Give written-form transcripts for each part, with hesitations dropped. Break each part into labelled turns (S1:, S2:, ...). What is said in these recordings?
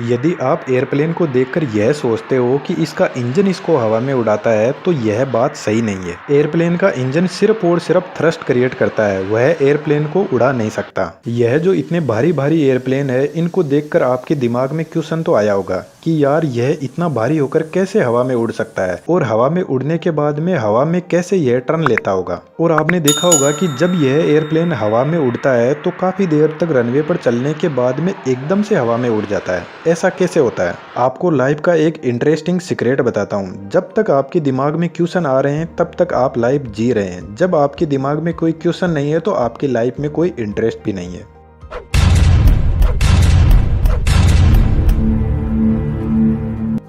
S1: यदि आप एयरप्लेन को देखकर यह सोचते हो कि इसका इंजन इसको हवा में उड़ाता है तो यह बात सही नहीं है। एयरप्लेन का इंजन सिर्फ और सिर्फ थ्रस्ट क्रिएट करता है, वह एयरप्लेन को उड़ा नहीं सकता। यह जो इतने भारी भारी एयरप्लेन है, इनको देखकर आपके दिमाग में क्वेश्चन तो आया होगा कि यार यह इतना भारी होकर कैसे हवा में उड़ सकता है, और हवा में उड़ने के बाद में हवा में कैसे यह टर्न लेता होगा। और आपने देखा होगा कि जब यह एयरप्लेन हवा में उड़ता है तो काफी देर तक रनवे पर चलने के बाद में एकदम से हवा में उड़ जाता है। ऐसा कैसे होता है? आपको लाइफ का एक इंटरेस्टिंग सीक्रेट बताता हूँ। जब तक आपके दिमाग में क्वेश्चन आ रहे हैं तब तक आप लाइफ जी रहे हैं। जब आपके दिमाग में कोई क्वेश्चन नहीं है तो आपकी लाइफ में कोई इंटरेस्ट भी नहीं है।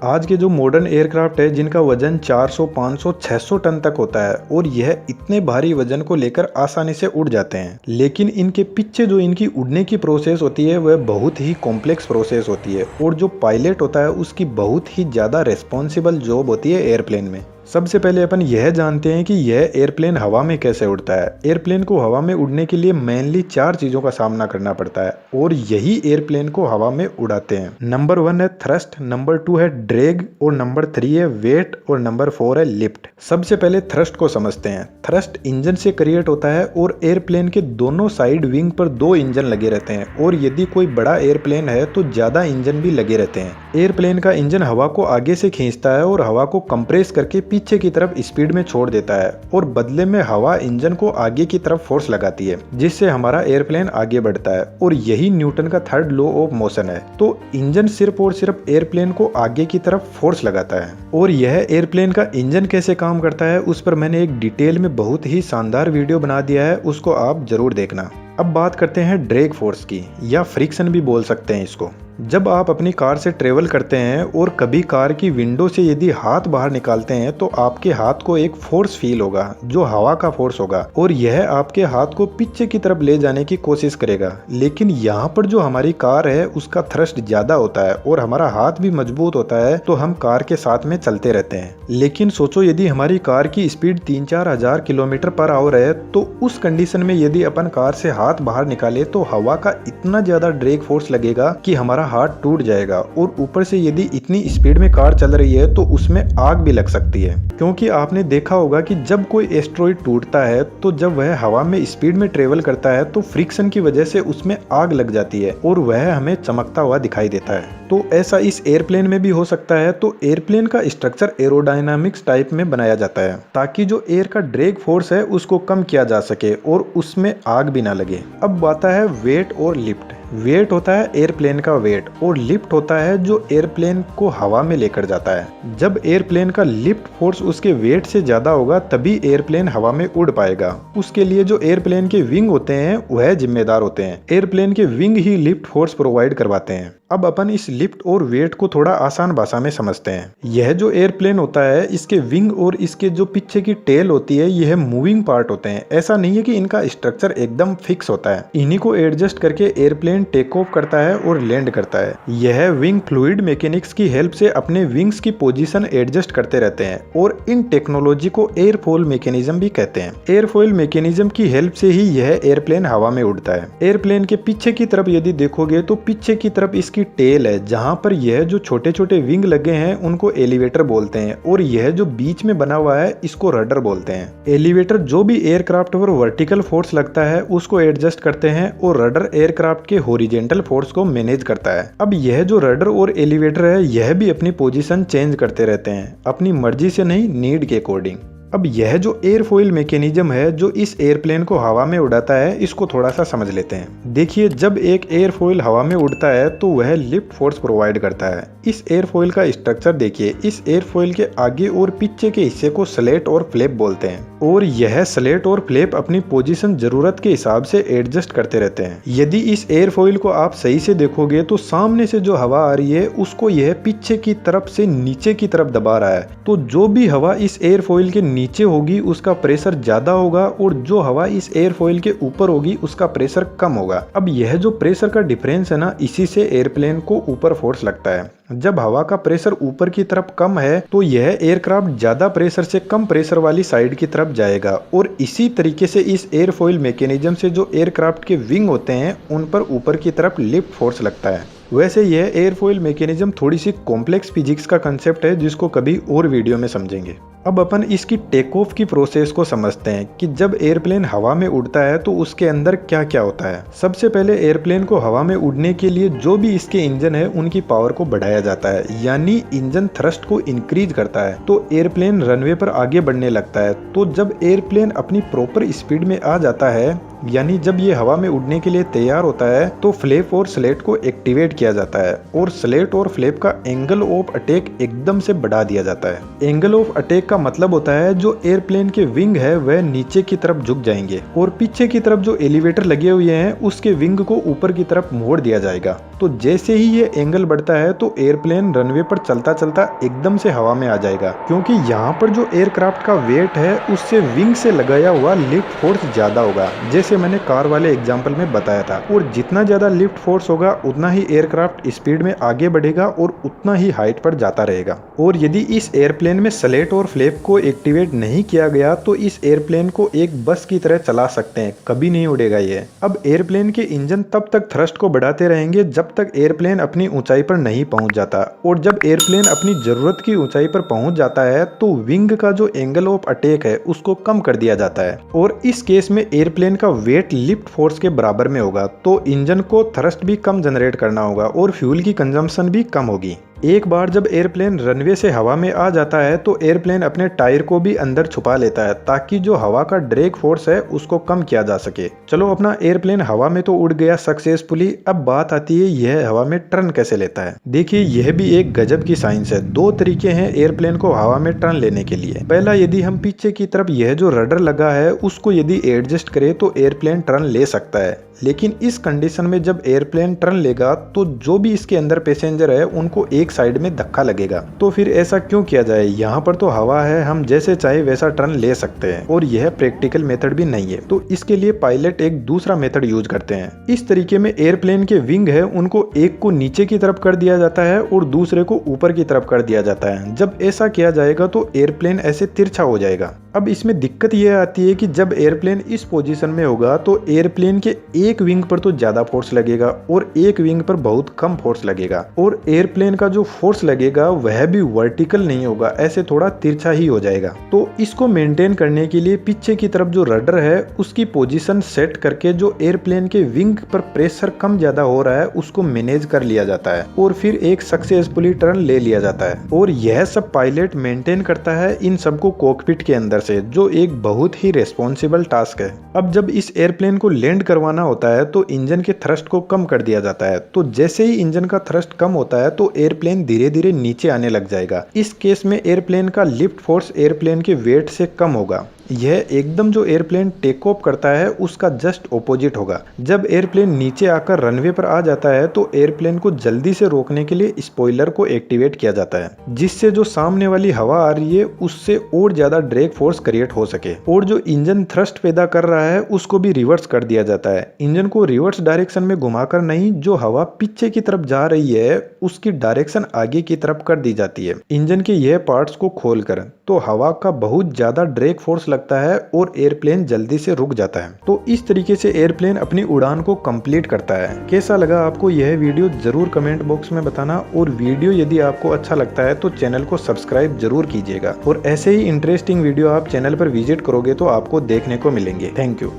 S1: आज के जो मॉडर्न एयरक्राफ्ट है जिनका वजन 400, 500, 600 टन तक होता है, और यह इतने भारी वजन को लेकर आसानी से उड़ जाते हैं, लेकिन इनके पीछे जो इनकी उड़ने की प्रोसेस होती है वह बहुत ही कॉम्प्लेक्स प्रोसेस होती है, और जो पायलट होता है उसकी बहुत ही ज़्यादा रेस्पॉन्सिबल जॉब होती है एयरप्लेन में। सबसे पहले अपन यह जानते हैं कि यह एयरप्लेन हवा में कैसे उड़ता है। एयरप्लेन को हवा में उड़ने के लिए मेनली 4 चीज़ों का सामना करना पड़ता है, और यही एयरप्लेन को हवा में उड़ाते हैं। नंबर 1 है थ्रस्ट, नंबर 2 है ड्रैग, और नंबर 3 है वेट, और नंबर 4 है लिफ्ट। सबसे पहले थ्रस्ट को समझते हैं। थ्रस्ट इंजन से क्रिएट होता है, और एयरप्लेन के दोनों साइड विंग पर 2 इंजन लगे रहते हैं, और यदि कोई बड़ा एयरप्लेन है तो ज़्यादा इंजन भी लगे रहते हैं। एयरप्लेन का इंजन हवा को आगे से खींचता है और हवा को कंप्रेस करके पीछे की तरफ स्पीड में छोड़ देता है, और बदले में हवा इंजन को आगे की तरफ फोर्स लगाती है, जिससे हमारा एयरप्लेन आगे बढ़ता है। और यही न्यूटन का 3rd लॉ ऑफ मोशन है। तो इंजन सिर्फ और सिर्फ एयरप्लेन को आगे की तरफ फोर्स लगाता है। और यह एयरप्लेन का इंजन कैसे काम करता है उस पर मैंने एक डिटेल में बहुत ही शानदार वीडियो बना दिया है, उसको आप जरूर देखना। अब बात करते हैं ड्रैग फोर्स की, या फ्रिक्शन भी बोल सकते हैं इसको। जब आप अपनी कार से ट्रेवल करते हैं और कभी कार की विंडो से यदि हाथ बाहर निकालते हैं तो आपके हाथ को एक फोर्स फील होगा जो हवा का फोर्स होगा, और यह आपके हाथ को पीछे की तरफ ले जाने की कोशिश करेगा। लेकिन यहाँ पर जो हमारी कार है उसका थ्रस्ट ज्यादा होता है और हमारा हाथ भी मजबूत होता है, तो हम कार के साथ में चलते रहते हैं। लेकिन सोचो यदि हमारी कार की स्पीड 3-4 हजार किलोमीटर पर आवर है, तो उस कंडीशन में यदि अपन कार से हाथ बाहर निकाले तो हवा का इतना ज्यादा ड्रैग फोर्स लगेगा कि हमारा हाथ टूट जाएगा, और ऊपर से यदि इतनी स्पीड में कार चल रही है तो उसमें आग भी लग सकती है। क्योंकि आपने देखा होगा कि जब कोई एस्ट्रॉइड टूटता है तो जब वह हवा में स्पीड में ट्रेवल करता है तो फ्रिक्शन की वजह से उसमें आग लग जाती है और वह हमें चमकता हुआ दिखाई देता है। तो ऐसा इस एयरप्लेन में भी हो सकता है। तो एयरप्लेन का स्ट्रक्चर एरोडायनामिक्स टाइप में बनाया जाता है ताकि जो एयर का ड्रैग फोर्स है उसको कम किया जा सके और उसमें आग भी ना लगे। अब आता है वेट और लिफ्ट। वेट होता है एयरप्लेन का वेट, और लिफ्ट होता है जो एयरप्लेन को हवा में लेकर जाता है। जब एयरप्लेन का लिफ्ट फोर्स उसके वेट से ज्यादा होगा तभी एयरप्लेन हवा में उड़ पाएगा। उसके लिए जो एयरप्लेन के विंग होते हैं वह जिम्मेदार होते हैं। एयरप्लेन के विंग ही लिफ्ट फोर्स प्रोवाइड करवाते हैं। अब अपन इस लिफ्ट और वेट को थोड़ा आसान भाषा में समझते हैं। यह जो एयरप्लेन होता है इसके विंग और इसके जो पीछे की टेल होती है यह मूविंग पार्ट होते हैं। ऐसा नहीं है कि इनका स्ट्रक्चर एकदम फिक्स होता है। इन्हीं को एडजस्ट करके एयरप्लेन टेक ऑफ करता है और लैंड करता है। यह विंग फ्लूइड मैकेनिक्स की हेल्प से अपने विंग्स की पोजीशन एडजस्ट करते रहते हैं, और इन टेक्नोलॉजी को एयरफॉइल मैकेनिज्म भी कहते हैं। एयरफॉइल मैकेनिज्म की हेल्प से ही यह एयरप्लेन हवा में उड़ता है। एयरप्लेन के पीछे की तरफ यदि देखोगे तो पीछे की तरफ इसकी टेल है, जहां पर यह जो छोटे छोटे विंग लगे हैं उनको एलिवेटर बोलते हैं, और यह जो बीच में बना हुआ है इसको रडर बोलते हैं। एलिवेटर जो भी एयरक्राफ्ट पर वर्टिकल फोर्स लगता है उसको एडजस्ट करते हैं, और रडर एयरक्राफ्ट के हॉरिजॉन्टल फोर्स को मैनेज करता है। अब यह जो रडर और एलिवेटर है यह भी अपनी पोजीशन चेंज करते रहते हैं, अपनी मर्जी से नहीं, नीड के अकॉर्डिंग। अब यह जो एयरफॉइल मैकेनिज्म है जो इस एयरप्लेन को हवा में उड़ाता है इसको थोड़ा सा समझ लेते हैं। देखिए, जब एक एयरफॉइल हवा में उड़ता है तो वह लिफ्ट फोर्स प्रोवाइड करता है। इस एयरफॉइल का स्ट्रक्चर देखिए। इस एयरफॉइल के आगे और पीछे के हिस्से को स्लेट और फ्लैप बोलते हैं, और यह स्लेट और फ्लैप अपनी पोजीशन जरूरत के हिसाब से एडजस्ट करते रहते हैं। यदि इस एयरफॉइल को आप सही से देखोगे तो सामने से जो हवा आ रही है उसको यह पीछे की तरफ से नीचे की तरफ दबा रहा है। तो जो भी हवा इस एयरफॉइल के नीचे होगी उसका प्रेशर ज्यादा होगा, और जो हवा इस एयरफॉइल के ऊपर होगी उसका प्रेशर कम होगा। अब यह जो प्रेशर का डिफरेंस है ना, इसी से एयरप्लेन को ऊपर फोर्स लगता है। जब हवा का प्रेशर ऊपर की तरफ कम है तो यह एयरक्राफ्ट ज्यादा प्रेशर से कम प्रेशर वाली साइड की तरफ जाएगा, और इसी तरीके से इस एयरफॉइल मैकेनिज्म से जो एयरक्राफ्ट के विंग होते हैं उन पर ऊपर की तरफ लिफ्ट फोर्स लगता है। वैसे यह एयरफॉइल मैकेनिज्म थोड़ी सी कॉम्प्लेक्स फिजिक्स का कंसेप्ट है जिसको कभी और वीडियो में समझेंगे। अब अपन इसकी टेक ऑफ की प्रोसेस को समझते हैं कि जब एयरप्लेन हवा में उड़ता है तो उसके अंदर क्या क्या होता है। सबसे पहले एयरप्लेन को हवा में उड़ने के लिए जो भी इसके इंजन है उनकी पावर को बढ़ाया जाता है, यानी इंजन थ्रस्ट को इंक्रीज करता है तो एयरप्लेन रनवे पर आगे बढ़ने लगता है। तो जब एयरप्लेन अपनी प्रॉपर स्पीड में आ जाता है, यानी जब ये हवा में उड़ने के लिए तैयार होता है, तो फ्लैप और स्लेट को एक्टिवेट किया जाता है और स्लेट और फ्लैप का एंगल ऑफ अटैक एकदम से बढ़ा दिया जाता है। एंगल ऑफ अटैक का मतलब होता है जो एयरप्लेन के विंग है वह नीचे की तरफ झुक जाएंगे और पीछे की तरफ जो एलिवेटर लगे हुए हैं उसके विंग को ऊपर की तरफ मोड़ दिया जाएगा। तो जैसे ही ये एंगल बढ़ता है तो एयरप्लेन रनवे पर चलता चलता एकदम से हवा में आ जाएगा, क्योंकि यहाँ पर जो एयरक्राफ्ट का वेट है उससे विंग से लगाया हुआ लिफ्ट फोर्स ज्यादा होगा, जैसे मैंने कार वाले एग्जाम्पल में बताया था। और जितना ज्यादा लिफ्ट फोर्स होगा उतना ही एयरक्राफ्ट स्पीड में आगे बढ़ेगा और उतना ही हाइट पर जाता रहेगा। और यदि इस एयरप्लेन में स्लेट और फ्लैप को एक्टिवेट नहीं किया गया तो इस एयरप्लेन को एक बस की तरह चला सकते हैं, कभी नहीं उड़ेगा ये। अब एयरप्लेन के इंजन तब तक थ्रस्ट को बढ़ाते रहेंगे जब तक एयरप्लेन अपनी ऊंचाई पर नहीं पहुंच जाता, और जब एयरप्लेन अपनी जरूरत की ऊंचाई पर पहुंच जाता है तो विंग का जो एंगल ऑफ अटैक है उसको कम कर दिया जाता है और इस केस में एयरप्लेन का वेट लिफ्ट फोर्स के बराबर में होगा। तो इंजन को थ्रस्ट भी कम जनरेट करना होगा और फ्यूल की कंजम्पशन भी कम होगी। एक बार जब एयरप्लेन रनवे से हवा में आ जाता है तो एयरप्लेन अपने टायर को भी अंदर छुपा लेता है ताकि जो हवा का ड्रैग फोर्स है उसको कम किया जा सके। चलो, अपना एयरप्लेन हवा में तो उड़ गया सक्सेसफुली। अब बात आती है यह हवा में टर्न कैसे लेता है। देखिए, यह भी एक गजब की साइंस है। दो तरीके हैं एयरप्लेन को हवा में टर्न लेने के लिए। पहला, यदि हम पीछे की तरफ यह जो रडर लगा है उसको यदि एडजस्ट करें तो एयरप्लेन टर्न ले सकता है, लेकिन इस कंडीशन में जब एयरप्लेन टर्न लेगा तो जो भी इसके अंदर पैसेंजर है उनको एक साइड में धक्का लगेगा। तो फिर ऐसा क्यों किया जाए, यहाँ पर तो हवा है, हम जैसे चाहे वैसा टर्न ले सकते हैं और यह प्रैक्टिकल मेथड भी नहीं है। तो इसके लिए पायलट एक दूसरा मेथड यूज करते हैं। इस तरीके में एयरप्लेन के विंग है उनको एक को नीचे की तरफ कर दिया जाता है और दूसरे को ऊपर की तरफ कर दिया जाता है। जब ऐसा किया जाएगा तो एयरप्लेन ऐसे तिरछा हो जाएगा। अब इसमें दिक्कत यह आती है कि जब एयरप्लेन इस पोजीशन में होगा तो एयरप्लेन के एक विंग पर तो ज्यादा फोर्स लगेगा और एक विंग पर बहुत कम फोर्स लगेगा, और एयरप्लेन का जो फोर्स लगेगा वह भी वर्टिकल नहीं होगा, ऐसे थोड़ा तिरछा ही हो जाएगा। तो इसको मेंटेन करने के लिए पीछे की तरफ जो रडर है उसकी पोजीशन सेट करके जो एयरप्लेन के विंग पर प्रेशर कम ज्यादा हो रहा है उसको मैनेज कर लिया जाता है और फिर एक सक्सेसफुली टर्न ले लिया जाता है। और यह सब पायलट मेंटेन करता है इन सबको कॉकपिट के अंदर से, जो एक बहुत ही रेस्पॉन्सिबल टास्क है। अब जब इस एयरप्लेन को लैंड करवाना होता है तो इंजन के थ्रस्ट को कम कर दिया जाता है। तो जैसे ही इंजन का थ्रस्ट कम होता है तो एयरप्लेन धीरे धीरे नीचे आने लग जाएगा। इस केस में एयरप्लेन का लिफ्ट फोर्स एयरप्लेन के वेट से कम होगा। यह एकदम जो एयरप्लेन टेक ऑफ करता है उसका जस्ट ऑपोजिट होगा। जब एयरप्लेन नीचे आकर रनवे पर आ जाता है तो एयरप्लेन को जल्दी से रोकने के लिए स्पॉइलर को एक्टिवेट किया जाता है, जिससे जो सामने वाली हवा आ रही है उससे और ज्यादा ड्रैग फोर्स क्रिएट हो सके। और जो इंजन थ्रस्ट पैदा कर रहा है उसको भी रिवर्स कर दिया जाता है। इंजन को रिवर्स डायरेक्शन में घुमाकर नहीं, जो हवा पीछे की तरफ जा रही है उसकी डायरेक्शन आगे की तरफ कर दी जाती है इंजन के यह पार्ट्स को खोलकर। तो हवा का बहुत ज्यादा ड्रैग फोर्स लगता है और एयरप्लेन जल्दी से रुक जाता है। तो इस तरीके से एयरप्लेन अपनी उड़ान को कंप्लीट करता है। कैसा लगा आपको यह वीडियो जरूर कमेंट बॉक्स में बताना, और वीडियो यदि आपको अच्छा लगता है तो चैनल को सब्सक्राइब जरूर कीजिएगा। और ऐसे ही इंटरेस्टिंग वीडियो आप चैनल पर विजिट करोगे तो आपको देखने को मिलेंगे। Thank you.